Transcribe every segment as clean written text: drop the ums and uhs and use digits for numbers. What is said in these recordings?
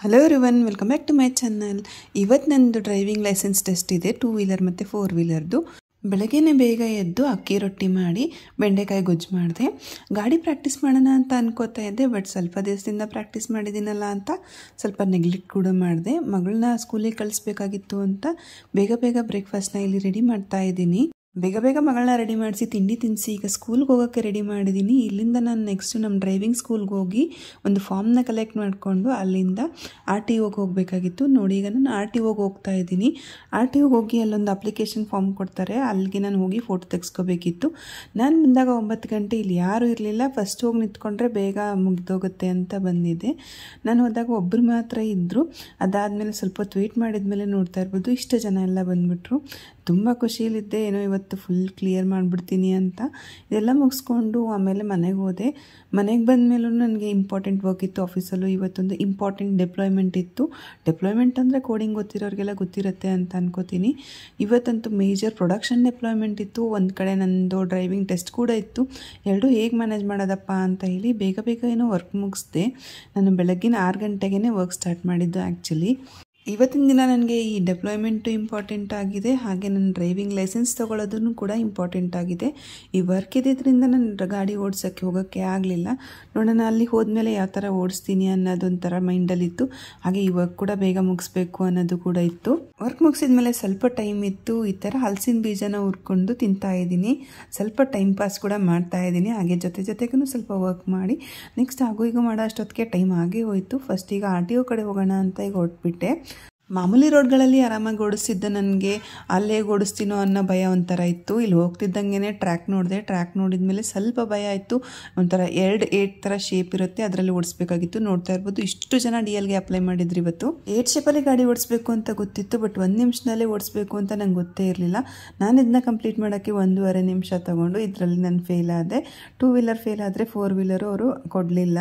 Hello everyone, welcome back to my channel. ಇವತ್ತು ನಂದು driving licence test ಇದೆ, 2 wheeler ಮತ್ತು 4 ವೀಲರ್ದು. ಬೆಳಗ್ಗೆನೇ ಬೇಗ ಎದ್ದು ಅಕ್ಕಿ ರೊಟ್ಟಿ ಮಾಡಿ ಬೆಂಡೆಕಾಯಿ ಗೊಜ್ಜು ಮಾಡಿದೆ. ಗಾಡಿ ಪ್ರಾಕ್ಟೀಸ್ ಮಾಡೋಣ ಅಂತ ಅನ್ಕೋತಾ ಇದ್ದೆ, ಬಟ್ ಸ್ವಲ್ಪ ದಿವಸದಿಂದ ಪ್ರಾಕ್ಟೀಸ್ ಮಾಡಿದ್ದೀನಲ್ಲ ಅಂತ ಸ್ವಲ್ಪ ನೆಗ್ಲೆಕ್ಟ್ ಕೂಡ ಮಾಡಿದೆ. ಮಗಳನ್ನ ಸ್ಕೂಲಿಗೆ ಕಳಿಸ್ಬೇಕಾಗಿತ್ತು ಅಂತ ಬೇಗ ಬ್ರೇಕ್ಫಾಸ್ಟ್ನ ಇಲ್ಲಿ ರೆಡಿ ಮಾಡ್ತಾ ಇದ್ದೀನಿ. ಬೇಗ ಮಗಳನ್ನ ರೆಡಿ ಮಾಡಿಸಿ ತಿಂಡಿ ತಿನ್ನಿಸಿ ಈಗ ಸ್ಕೂಲ್ಗೆ ಹೋಗೋಕ್ಕೆ ರೆಡಿ ಮಾಡಿದ್ದೀನಿ. ಇಲ್ಲಿಂದ ನಾನು ನೆಕ್ಸ್ಟ್ ನಮ್ಮ ಡ್ರೈವಿಂಗ್ ಸ್ಕೂಲ್ಗೆ ಹೋಗಿ ಒಂದು ಫಾರ್ಮ್ನ ಕಲೆಕ್ಟ್ ಮಾಡಿಕೊಂಡು ಅಲ್ಲಿಂದ RTOಗೆ ಹೋಗಬೇಕಾಗಿತ್ತು. ನೋಡಿ, ಈಗ ನಾನು RTOಗೆ ಹೋಗ್ತಾ ಇದ್ದೀನಿ. RTOಗೆ ಹೋಗಿ ಅಲ್ಲೊಂದು ಅಪ್ಲಿಕೇಶನ್ ಫಾರ್ಮ್ ಕೊಡ್ತಾರೆ, ಅಲ್ಲಿಗೆ ನಾನು ಹೋಗಿ ಫೋಟೋ ತೆಗೆಸ್ಕೋಬೇಕಿತ್ತು. ನಾನು ಬಂದಾಗ 9 ಗಂಟೆ, ಇಲ್ಲಿ ಯಾರೂ ಇರಲಿಲ್ಲ. ಫಸ್ಟ್ ಹೋಗಿ ನಿಂತ್ಕೊಂಡ್ರೆ ಬೇಗ ಮುಗಿದೋಗುತ್ತೆ ಅಂತ ಬಂದಿದ್ದೆ. ನಾನು ಹೋದಾಗ ಒಬ್ಬರು ಮಾತ್ರ ಇದ್ದರು. ಅದಾದಮೇಲೆ ಸ್ವಲ್ಪ ಹೊತ್ತು ವೆಯ್ಟ್ ಮಾಡಿದ್ಮೇಲೆ ನೋಡ್ತಾ ಇರ್ಬೋದು, ಇಷ್ಟು ಜನ ಎಲ್ಲ ಬಂದುಬಿಟ್ರು. ತುಂಬ ಖುಷಿಯಲ್ಲಿದ್ದೆ, ಏನೋ ಇವತ್ತು ಫುಲ್ ಕ್ಲಿಯರ್ ಮಾಡಿಬಿಡ್ತೀನಿ ಅಂತ. ಇದೆಲ್ಲ ಮುಗಿಸ್ಕೊಂಡು ಆಮೇಲೆ ಮನೆಗೆ ಹೋದೆ. ಮನೆಗೆ ಬಂದಮೇಲೂ ನನಗೆ ಇಂಪಾರ್ಟೆಂಟ್ ವರ್ಕ್ ಇತ್ತು ಆಫೀಸಲ್ಲೂ. ಇವತ್ತೊಂದು ಇಂಪಾರ್ಟೆಂಟ್ ಡೆಪ್ಲಾಯ್ಮೆಂಟ್ ಇತ್ತು. ಡೆಪ್ಲಾಯ್ಮೆಂಟ್ ಅಂದರೆ ಕೋಡಿಂಗ್ ಗೊತ್ತಿರೋರಿಗೆಲ್ಲ ಗೊತ್ತಿರುತ್ತೆ ಅಂತ ಅನ್ಕೋತೀನಿ. ಇವತ್ತಂತೂ ಮೇಜರ್ ಪ್ರೊಡಕ್ಷನ್ ಡೆಪ್ಲಾಯ್ಮೆಂಟ್ ಇತ್ತು. ಒಂದು ಕಡೆ ನನ್ನದು ಡ್ರೈವಿಂಗ್ ಟೆಸ್ಟ್ ಕೂಡ ಇತ್ತು. ಎರಡೂ ಹೇಗೆ ಮ್ಯಾನೇಜ್ ಮಾಡೋದಪ್ಪ ಅಂತ ಹೇಳಿ ಬೇಗ ಏನೋ ವರ್ಕ್ ಮುಗಿಸ್ದೆ. ನಾನು ಬೆಳಗ್ಗಿನ 6 ಗಂಟೆಗೇ ವರ್ಕ್ ಸ್ಟಾರ್ಟ್ ಮಾಡಿದ್ದು ಆ್ಯಕ್ಚುಲಿ. ಇವತ್ತಿನ ದಿನ ನನಗೆ ಈ ಡೆಪ್ಲಾಯ್ಮೆಂಟು ಇಂಪಾರ್ಟೆಂಟ್ ಆಗಿದೆ, ಹಾಗೆ ನನ್ನ ಡ್ರೈವಿಂಗ್ ಲೈಸೆನ್ಸ್ ತೊಗೊಳ್ಳೋದನ್ನು ಕೂಡ ಇಂಪಾರ್ಟೆಂಟ್ ಆಗಿದೆ. ಈ ವರ್ಕ್ ಇದ್ದಿದ್ದರಿಂದ ನಾನು ಗಾಡಿ ಓಡಿಸೋಕ್ಕೆ ಹೋಗೋಕ್ಕೆ ಆಗಲಿಲ್ಲ. ನೋಡೋಣ ಅಲ್ಲಿ ಹೋದ್ಮೇಲೆ ಯಾವ ಥರ ಓಡಿಸ್ತೀನಿ ಅನ್ನೋದೊಂಥರ ಮೈಂಡಲ್ಲಿತ್ತು. ಹಾಗೆ ಈ ವರ್ಕ್ ಕೂಡ ಬೇಗ ಮುಗಿಸ್ಬೇಕು ಅನ್ನೋದು ಕೂಡ ಇತ್ತು. ವರ್ಕ್ ಮುಗಿಸಿದ್ಮೇಲೆ ಸ್ವಲ್ಪ ಟೈಮ್ ಇತ್ತು. ಈ ಥರ ಹಲಸಿನ ಬೀಜನ ಹುರ್ಕೊಂಡು ತಿಂತಾ ಇದ್ದೀನಿ. ಸ್ವಲ್ಪ ಟೈಮ್ ಪಾಸ್ ಕೂಡ ಮಾಡ್ತಾ ಇದ್ದೀನಿ. ಹಾಗೆ ಜೊತೆಗೂ ಸ್ವಲ್ಪ ವರ್ಕ್ ಮಾಡಿ ನೆಕ್ಸ್ಟ್ ಈಗ ಮಾಡೋ ಅಷ್ಟೊತ್ತಿಗೆ ಟೈಮ್ ಆಗೇ ಹೋಯಿತು. ಫಸ್ಟ್ ಈಗ RTO ಕಡೆ ಹೋಗೋಣ ಅಂತ ಈಗ ಹೊರಟ್ಬಿಟ್ಟೆ. ಮಾಮೂಲಿ ರೋಡ್ಗಳಲ್ಲಿ ಆರಾಮಾಗಿ ಓಡಿಸ್ತಿದ್ದ ನನಗೆ ಅಲ್ಲೇ ಓಡಿಸ್ತೀನೋ ಅನ್ನೋ ಭಯ ಒಂಥರ ಇತ್ತು. ಇಲ್ಲಿ ಹೋಗ್ತಿದ್ದಂಗೆ ಟ್ರ್ಯಾಕ್ ನೋಡಿದೆ. ಟ್ರ್ಯಾಕ್ ನೋಡಿದ್ಮೇಲೆ ಸ್ವಲ್ಪ ಭಯ ಆಯಿತು. ಒಂಥರ 8 ಥರ ಶೇಪ್ ಇರುತ್ತೆ, ಅದರಲ್ಲಿ ಓಡಿಸ್ಬೇಕಾಗಿತ್ತು. ನೋಡ್ತಾ ಇರ್ಬೋದು, ಇಷ್ಟು ಜನ DLಗೆ ಅಪ್ಲೈ ಮಾಡಿದ್ರು ಇವತ್ತು. 8 ಶೇಪಲ್ಲಿ ಗಾಡಿ ಓಡಿಸ್ಬೇಕು ಅಂತ ಗೊತ್ತಿತ್ತು, ಬಟ್ 1 ನಿಮಿಷದಲ್ಲೇ ಓಡಿಸ್ಬೇಕು ಅಂತ ನಂಗೆ ಗೊತ್ತೇ ಇರಲಿಲ್ಲ. ನಾನು ಇದನ್ನ ಕಂಪ್ಲೀಟ್ ಮಾಡೋಕ್ಕೆ 1.5 ನಿಮಿಷ ತೊಗೊಂಡು ಇದರಲ್ಲಿ ನಾನು ಫೇಲ್ ಆದೆ. 2 ವೀಲರ್ ಫೇಲ್ ಆದರೆ 4 ವೀಲರು ಅವರು ಕೊಡಲಿಲ್ಲ.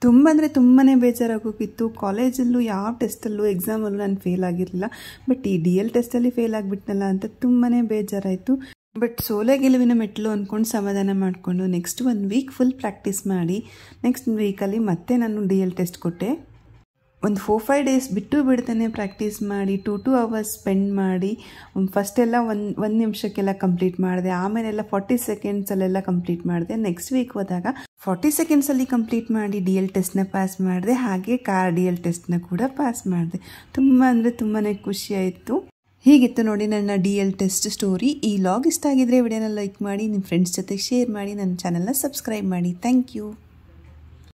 ತುಂಬ ತುಂಬಾ ಬೇಜಾರಾಗೋಗಿತ್ತು. ಕಾಲೇಜಲ್ಲೂ ಯಾವ ಟೆಸ್ಟಲ್ಲೂ ಎಕ್ಸಾಮಲ್ಲೂ ನಾನು ಫೇಲ್ ಆಗಿರಲಿಲ್ಲ, ಬಟ್ ಈ DL ಟೆಸ್ಟಲ್ಲಿ ಫೇಲ್ ಆಗಿಬಿಟ್ನಲ್ಲ ಅಂತ ತುಂಬಾ ಬೇಜಾರಾಯಿತು. ಬಟ್ ಸೋಲೆ ಗೆಲುವಿನ ಮೆಟ್ಲು ಅಂದ್ಕೊಂಡು ಸಮಾಧಾನ ಮಾಡಿಕೊಂಡು ನೆಕ್ಸ್ಟ್ 1 ವೀಕ್ ಫುಲ್ ಪ್ರಾಕ್ಟೀಸ್ ಮಾಡಿ ನೆಕ್ಸ್ಟ್ ವೀಕಲ್ಲಿ ಮತ್ತೆ ನಾನು DL ಟೆಸ್ಟ್ ಕೊಟ್ಟೆ. ಒಂದು 4-5 ಡೇಸ್ ಬಿಡ್ತಾನೆ ಪ್ರಾಕ್ಟೀಸ್ ಮಾಡಿ 2 ಅವರ್ಸ್ ಸ್ಪೆಂಡ್ ಮಾಡಿ ಫಸ್ಟೆಲ್ಲ 1 ನಿಮಿಷಕ್ಕೆಲ್ಲ ಕಂಪ್ಲೀಟ್ ಮಾಡಿದೆ. ಆಮೇಲೆಲ್ಲ 40 ಸೆಕೆಂಡ್ಸಲ್ಲೆಲ್ಲ ಕಂಪ್ಲೀಟ್ ಮಾಡಿದೆ. ನೆಕ್ಸ್ಟ್ ವೀಕ್ ಹೋದಾಗ 40 ಸೆಕೆಂಡ್ಸಲ್ಲಿ ಕಂಪ್ಲೀಟ್ ಮಾಡಿ DL ಟೆಸ್ಟ್ನ ಪಾಸ್ ಮಾಡಿದೆ. ಹಾಗೆ ಕಾರ್ DL ಟೆಸ್ಟ್ನ ಕೂಡ ಪಾಸ್ ಮಾಡಿದೆ. ತುಂಬಾ ಖುಷಿ ಆಯಿತು. ಹೀಗಿತ್ತು ನೋಡಿ ನನ್ನ DL ಟೆಸ್ಟ್ ಸ್ಟೋರಿ. ಈ ಲಾಗ್ ಇಷ್ಟ ಆಗಿದ್ರೆ ವಿಡಿಯೋನ ಲೈಕ್ ಮಾಡಿ, ನಿಮ್ಮ ಫ್ರೆಂಡ್ಸ್ ಜೊತೆ ಶೇರ್ ಮಾಡಿ, ನನ್ನ ಚಾನಲ್ನ ಸಬ್ಸ್ಕ್ರೈಬ್ ಮಾಡಿ. Thank you.